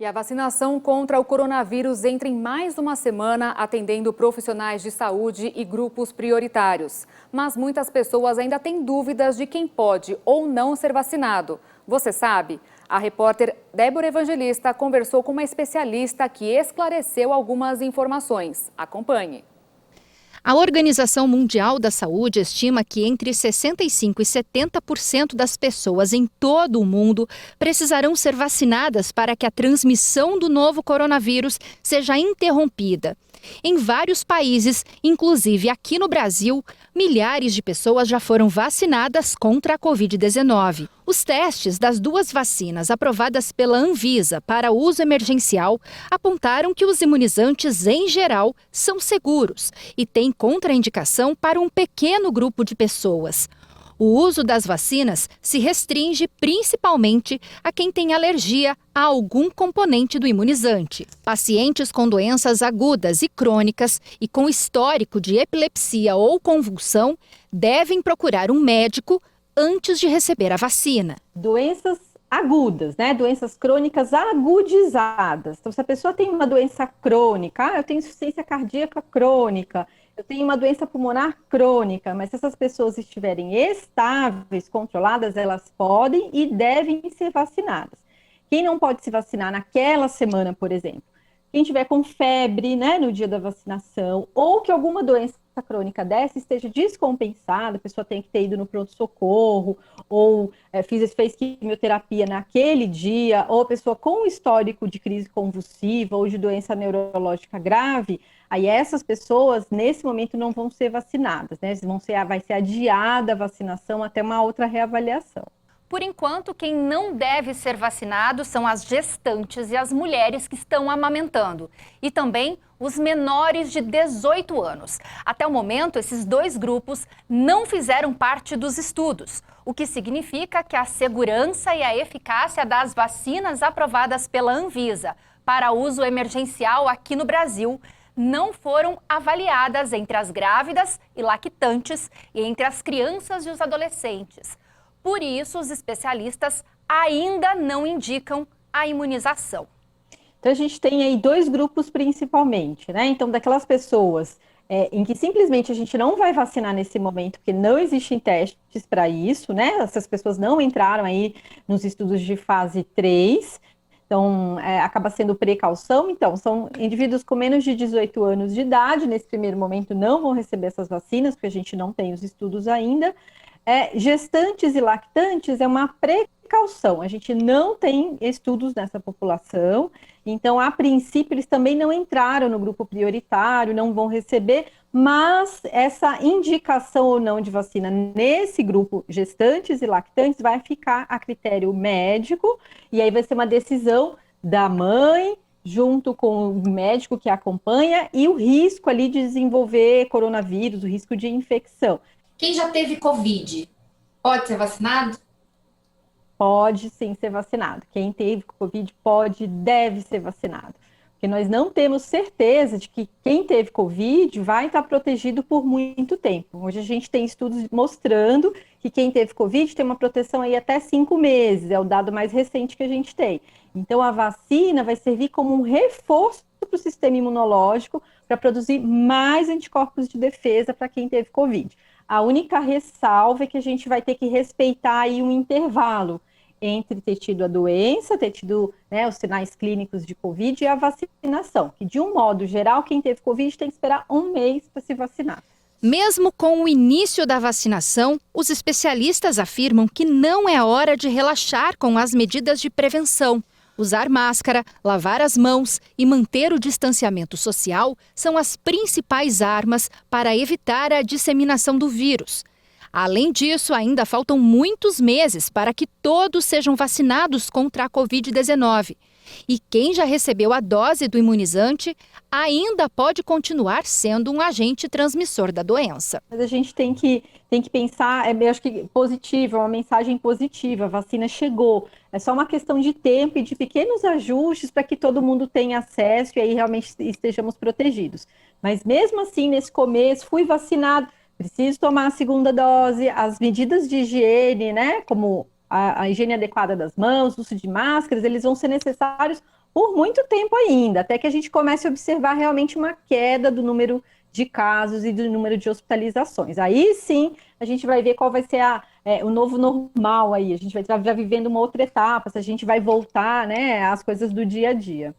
E a vacinação contra o coronavírus entra em mais uma semana atendendo profissionais de saúde e grupos prioritários. Mas muitas pessoas ainda têm dúvidas de quem pode ou não ser vacinado. Você sabe? A repórter Débora Evangelista conversou com uma especialista que esclareceu algumas informações. Acompanhe. A Organização Mundial da Saúde estima que entre 65% e 70% das pessoas em todo o mundo precisarão ser vacinadas para que a transmissão do novo coronavírus seja interrompida. Em vários países, inclusive aqui no Brasil, milhares de pessoas já foram vacinadas contra a Covid-19. Os testes das duas vacinas aprovadas pela Anvisa para uso emergencial apontaram que os imunizantes, em geral, são seguros e têm contraindicação para um pequeno grupo de pessoas. O uso das vacinas se restringe principalmente a quem tem alergia a algum componente do imunizante. Pacientes com doenças agudas e crônicas e com histórico de epilepsia ou convulsão devem procurar um médico antes de receber a vacina. Doenças agudas, né? Doenças crônicas agudizadas. Então, se a pessoa tem uma doença crônica, eu tenho insuficiência cardíaca crônica, eu tenho uma doença pulmonar crônica, mas se essas pessoas estiverem estáveis, controladas, elas podem e devem ser vacinadas. Quem não pode se vacinar naquela semana, por exemplo? Quem tiver com febre, né, no dia da vacinação, ou que alguma doença crônica dessa esteja descompensada, a pessoa tem que ter ido no pronto-socorro, ou fez quimioterapia naquele dia, ou a pessoa com histórico de crise convulsiva ou de doença neurológica grave, aí essas pessoas, nesse momento, não vão ser vacinadas, né? Vai ser adiada a vacinação até uma outra reavaliação. Por enquanto, quem não deve ser vacinado são as gestantes e as mulheres que estão amamentando. E também os menores de 18 anos. Até o momento, esses dois grupos não fizeram parte dos estudos, o que significa que a segurança e a eficácia das vacinas aprovadas pela Anvisa para uso emergencial aqui no Brasil não foram avaliadas entre as grávidas e lactantes e entre as crianças e os adolescentes. Por isso, os especialistas ainda não indicam a imunização. Então, a gente tem aí dois grupos principalmente, né? Então, daquelas pessoas em que simplesmente a gente não vai vacinar nesse momento, porque não existem testes para isso, né? Essas pessoas não entraram aí nos estudos de fase 3, então acaba sendo precaução. Então, são indivíduos com menos de 18 anos de idade, nesse primeiro momento não vão receber essas vacinas, porque a gente não tem os estudos ainda. Gestantes e lactantes é uma precaução, a gente não tem estudos nessa população, então a princípio eles também não entraram no grupo prioritário, não vão receber, mas essa indicação ou não de vacina nesse grupo gestantes e lactantes vai ficar a critério médico, e aí vai ser uma decisão da mãe, junto com o médico que acompanha, e o risco ali de desenvolver coronavírus, o risco de infecção. Quem já teve Covid pode ser vacinado? Pode sim ser vacinado. Quem teve Covid pode e deve ser vacinado. Porque nós não temos certeza de que quem teve Covid vai estar protegido por muito tempo. Hoje a gente tem estudos mostrando que quem teve Covid tem uma proteção aí até 5 meses, é o dado mais recente que a gente tem. Então a vacina vai servir como um reforço para o sistema imunológico para produzir mais anticorpos de defesa para quem teve Covid. A única ressalva é que a gente vai ter que respeitar aí um intervalo entre ter tido a doença, ter tido, né, os sinais clínicos de Covid e a vacinação, que de um modo geral, quem teve Covid tem que esperar 1 mês para se vacinar. Mesmo com o início da vacinação, os especialistas afirmam que não é hora de relaxar com as medidas de prevenção. Usar máscara, lavar as mãos e manter o distanciamento social são as principais armas para evitar a disseminação do vírus. Além disso, ainda faltam muitos meses para que todos sejam vacinados contra a Covid-19. E quem já recebeu a dose do imunizante ainda pode continuar sendo um agente transmissor da doença. Mas a gente tem que pensar, eu acho que positivo, é uma mensagem positiva, a vacina chegou. É só uma questão de tempo e de pequenos ajustes para que todo mundo tenha acesso e aí realmente estejamos protegidos. Mas mesmo assim, nesse começo, fui vacinado, preciso tomar a segunda dose, as medidas de higiene, né, como a higiene adequada das mãos, uso de máscaras, eles vão ser necessários por muito tempo ainda, até que a gente comece a observar realmente uma queda do número de casos e do número de hospitalizações. Aí sim, a gente vai ver qual vai ser o novo normal aí, a gente vai estar vivendo uma outra etapa, se a gente vai voltar, né, às coisas do dia a dia.